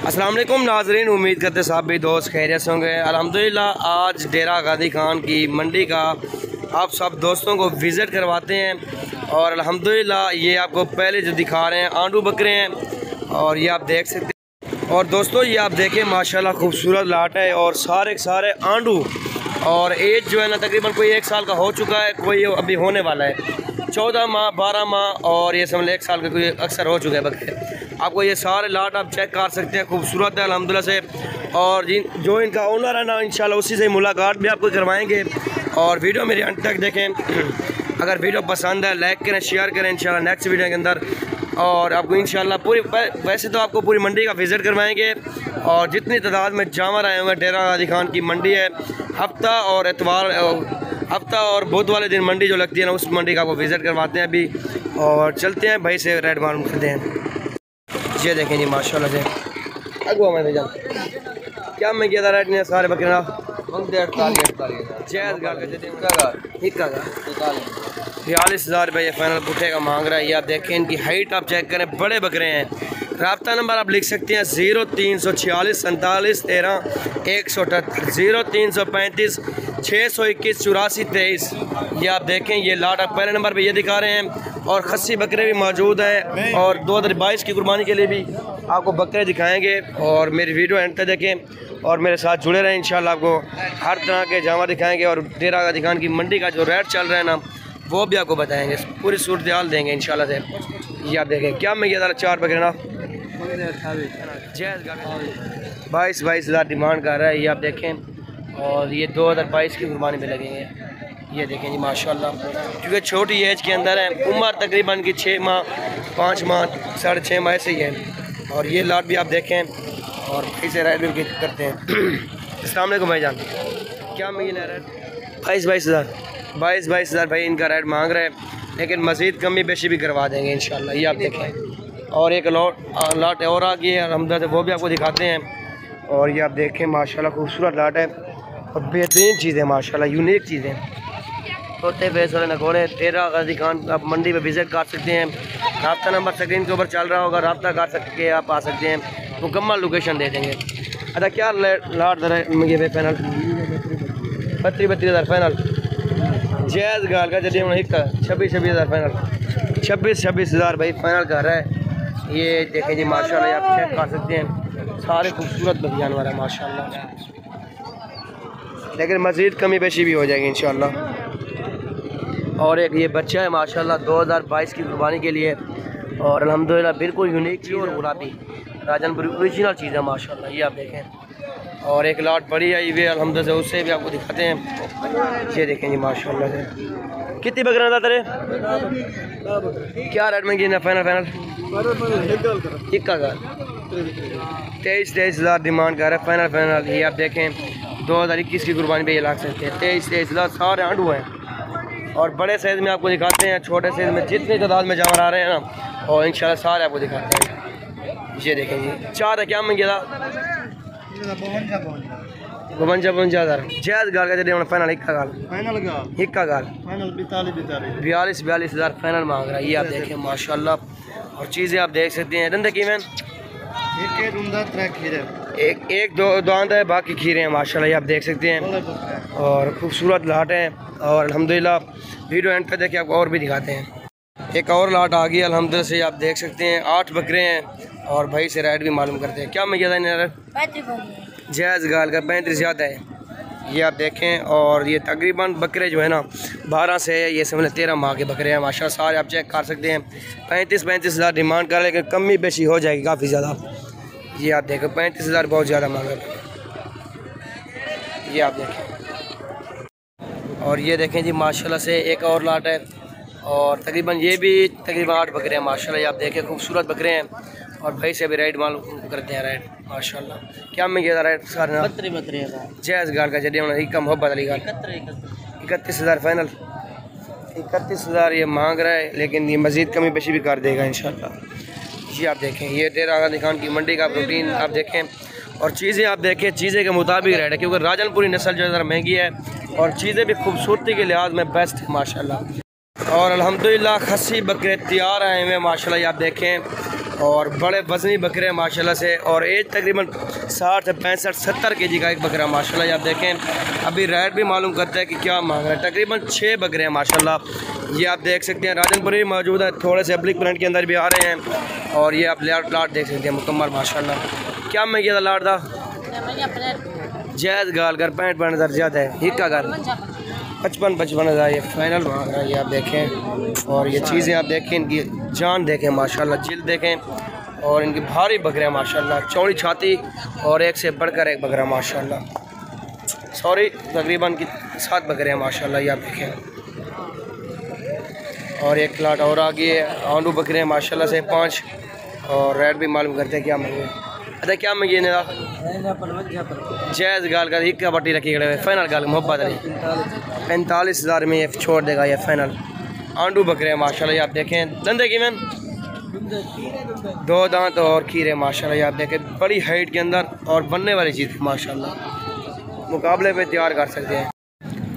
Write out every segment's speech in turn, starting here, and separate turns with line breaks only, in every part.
अस्सलाम वालेकुम नाज़रीन, उम्मीद करते सब भी दोस्त खैरियत से होंगे। अल्हम्दुलिल्लाह आज डेरा गाजी खान की मंडी का आप सब दोस्तों को विज़िट करवाते हैं और अल्हम्दुलिल्लाह ये आपको पहले जो दिखा रहे हैं आंडू बकरे हैं और ये आप देख सकते हैं। और दोस्तों ये आप देखें माशाल्लाह खूबसूरत लाट है और सारे सारे आंडू और एज जो है ना तकरीबन कोई 1 साल का हो चुका है, कोई अभी होने वाला है 14 माह 12 माह और ये समझ 1 साल का कोई अक्सर हो चुके हैं बकरे। आपको ये सारे लाट आप चेक कर सकते हैं, खूबसूरत है अल्हम्दुलिल्लाह से। और जो इनका ओनर है ना इंशाल्लाह उसी से मुलाकात भी आपको करवाएंगे और वीडियो मेरे अंत तक देखें। अगर वीडियो पसंद है लाइक करें, शेयर करें इंशाल्लाह नेक्स्ट वीडियो के अंदर। और आपको इंशाल्लाह पूरी वैसे तो आपको पूरी मंडी का विज़िट करवाएंगे और जितनी तादाद में जानवर आए होंगे, डेरा गाजी खान की मंडी है, हफ्ता और बुध वाले दिन मंडी जो लगती है ना उस मंडी का आपको विज़िट करवाते हैं अभी। और चलते हैं भाई से रेट मालूम करते हैं। ये देखें जी माशाल्लाह से अगुआ मैं भेजा क्या मैं किया था रेट नहीं सारे बकरे ना 42,000 रुपये ये फाइनल पुठे का मांग रहा है। ये आप देखें इनकी हाइट आप चेक करें, बड़े बकरे हैं। रब्ता नंबर आप लिख सकते हैं 0346 47 13 178 0335 621 84 23। ये आप देखें ये लाट आप पहले नंबर पे ये दिखा रहे हैं और खस्सी बकरे भी मौजूद हैं और 2022 की कुर्बानी के लिए भी आपको बकरे दिखाएंगे। और मेरी वीडियो एंड तक देखें और मेरे साथ जुड़े रहें, इंशाल्लाह आपको हर तरह के जानवर दिखाएंगे और डेरा गाजी खान की मंडी का जो रेट चल रहा है ना वो भी आपको बताएंगे, पूरी सूरत हाल देंगे इंशाल्लाह से। ये आप देखें क्या मैं ये 4 बकरे ना 22,000 डिमांड कर रहा है। ये आप देखें और ये 2022 की कुर्बानी में लगेंगे। ये देखें जी माशाल्लाह, क्योंकि छोटी एज के अंदर है, उम्र तकरीबन की 6 माह 5 माह 6.5 माह ऐसे ही है। और ये लाट भी आप देखें और इसे राइड भी करते हैं। अस्सलाम वालेकुम भाईजान, क्या मैं ये रेट 22,000 भाई इनका रेट मांग रहे हैं, लेकिन मज़ीद कमी बेशी भी करवा देंगे इंशाल्लाह। ये आप देखें और एक लाट और आ गई है हमदा से, वो भी आपको दिखाते हैं। और ये आप देखें माशाल्लाह खूबसूरत लाट है और बेहतरीन चीज़ें माशाल्लाह यूनिक चीज़ें। तोते फेस वाले नगोड़े डेरा गाजी खान आप मंडी पे विज़िट कर सकते हैं। रब्ता नंबर स्क्रीन के ऊपर चल रहा होगा, रब्ता कर सकते आप आ सकते हैं, मुकम्मल लोकेशन दे देंगे। अच्छा क्या लाट दर है ये पैनल 32,000 फाइनल जैज़ गाल का जल्दी एक 26,000 फाइनल 26,000 भाई फाइनल कर रहा है। ये देखें जी माशाल्लाह आप चेक कर सकते हैं, सारे खूबसूरत जानवर है माशाल्लाह, लेकिन मज़ीद कमी पेशी भी हो जाएगी इंशाल्लाह। और एक ये बच्चा है माशाल्लाह 2022 की कुर्बानी के लिए और अल्हम्दुलिल्लाह बिल्कुल यूनिक चीज़ और गुलाबी राजनपुरी ओरिजिनल चीज़ है माशाल्लाह। ये आप देखें और एक लाट बड़ी आई हुई है अल्हम्दुलिल्लाह, उससे भी आपको दिखाते हैं। ये देखें जी माशाल्लाह से कितनी बकरा था तेरे क्या रेट में गिना फाइनल 23,000 डिमांड कर रहा है फाइनल। ये आप देखें 2021 की कुर्बानी पे ये लाग सकते हैं। 23,000 सारे आंडू हैं और बड़े साइज़ में आपको दिखाते हैं, छोटे साइज़ में जितनी तादाद में जानवर आ रहे हैं ना और इंशाल्लाह सारे आपको दिखाते हैं। ये देखें जी 4 है क्या मंगे था 52,000 जैज़ गाल का जरिए फाइनल हिक्का गाल 42,000 फाइनल मांग रहा है। ये आप देखें माशाल्लाह और चीज़ें आप देख सकते हैं। दंदे की मैन एक दो आंदा है, बाकी खीरे हैं माशाल्लाह, ये आप देख सकते हैं और खूबसूरत लाट हैं। और अल्हम्दुलिल्लाह वीडियो एंड पे देखिए आपको और भी दिखाते हैं। एक और लाट आ गई अल्हम्दुलिल्लाह से, आप देख सकते हैं 8 बकरे हैं और भाई से रेट भी मालूम करते हैं। क्या मैं ज़्यादा नहीं जैज़ गाल का 35 ज़्यादा है। ये आप देखें और ये तकरीबन बकरे जो है ना 12 से ये समझ 13 माह के बकरे हैं माशाल्लाह, सारे आप चेक कर सकते हैं। 35,000 डिमांड कर, लेकिन कमी बेशी हो जाएगी काफ़ी ज़्यादा। ये आप देखें 35,000 बहुत ज़्यादा मांग रहे। ये आप देखें और ये देखें जी माशाल्लाह से एक और लाट है और तकरीबन ये भी तकरीबन 8 बकरे हैं माशाल्लाह। ये आप देखें खूबसूरत बकरे हैं और भाई से भी राइड मालूम करते हैं राइड माशाल्लाह। क्या मैं गया राइड सारे जैज़ गाल का जरिए कम मोहब्बत अली गाल 31,000 फाइनल 31,000 ये मांग रहा है, लेकिन ये मज़ीद कमी पेशी भी कर देगा इंशाल्लाह। ये आप देखें ये डेरा गाजी खान की मंडी का प्रोटीन आप देखें और चीज़ें आप देखें, चीज़ें के मुताबिक रेट है, क्योंकि राजनपुरी नस्ल जो है ज़रा महंगी है और चीज़ें भी खूबसूरती के लिहाज में बेस्ट है माशाल्लाह। और अल्हम्दुलिल्लाह खस्सी बकरे तैयार आए हुए माशाल्लाह। आप देखें और बड़े वज़नी बकरे हैं माशाल्लाह से, और एज तकरीबन 60 से 65 70 केजी का एक बकरा माशाल्लाह। आप देखें अभी रेट भी मालूम करता है कि क्या मांग रहा है। तकरीबन 6 बकरे हैं माशाल्लाह। ये आप देख सकते हैं राजनपुरी मौजूद है, थोड़े से अब्लिक प्रिंट के अंदर भी आ रहे हैं। और ये आप लाट देख सकते हैं मुकम्मल माशाल्लाह। क्या मैं किया था लाट दा जैद गाल कर 65 हज़ार ज़्यादा है, हिक्का कर 55 हज़ार ये फाइनल मांग रहा है। ये आप देखें और ये चीज़ें आप देखें, इनकी जान देखें माशाल्लाह, जिल्द देखें और इनकी भारी बकरे हैं माशाल्लाह, चौड़ी छाती और एक से बढ़कर एक बकरा माशाल्लाह। सॉरी तकरीबन की 7 बकरे हैं माशाल्लाह। ये आप देखें और एक लाट और आ गई है, आंडू बकरे हैं माशाल्लाह से 5। और रेट भी मालूम करते हैं क्या मंगे। अच्छा क्या मंगी ने जैज़ गाल का हिक्का पट्टी रखी खड़े हुए फाइनल गाल मोहब्बत अली 45 हज़ार में ये छोड़ देगा ये फाइनल। आंडू बकरे हैं माशाल्लाह। ये आप देखें धंधे की मैन 2 दांत और खीरे माशाल्लाह। ये आप देखें बड़ी हाइट के अंदर और बनने वाली चीज़ माशाल्लाह, मुकाबले पे तैयार कर सकते हैं।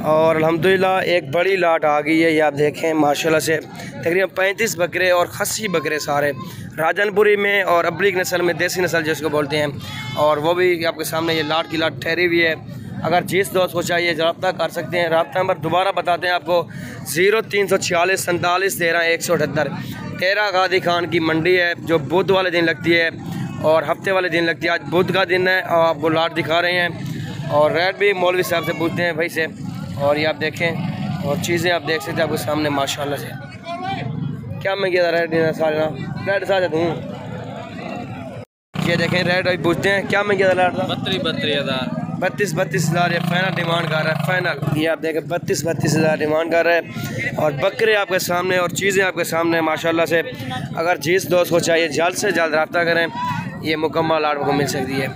और अल्हम्दुलिल्लाह एक बड़ी लाट आ गई है। ये आप देखें माशाल्लाह से तकरीबन 35 बकरे और खस्सी बकरे सारे राजनपुरी में और अब्लिक नस्ल में, देसी नस्ल जिसको बोलते हैं। और वो भी आपके सामने ये लाट की लाट ठहरी हुई है। अगर जिस दोस्त को चाहिए रब्ता कर सकते हैं। रब्ता नंबर दोबारा बताते हैं आपको 0346 47 13 178। डेरा गादी खान की मंडी है जो बुध वाले दिन लगती है और हफ्ते वाले दिन लगती है। आज बुध का दिन है और आपको लाट दिखा रहे हैं और रेट भी मौलवी साहब से पूछते हैं भाई से। और ये आप देखें और चीज़ें आप देख सकते हैं आपके सामने माशाल्लाह से। क्या मैं किया रेट सारे ना रेट साथ दूँ। ये देखें रेट अभी पूछते हैं क्या मैं किया रेट 32 हज़ार ये फाइनल डिमांड कर रहा है फाइनल। ये आप देखें 32 हज़ार डिमांड कर रहा है और बकरे आपके सामने और चीज़ें आपके सामने माशाल्लाह से। अगर जिस दोस्त को चाहिए जल्द से जल्द रब्ता करें, ये मुकम्मल आपको मिल सकती है।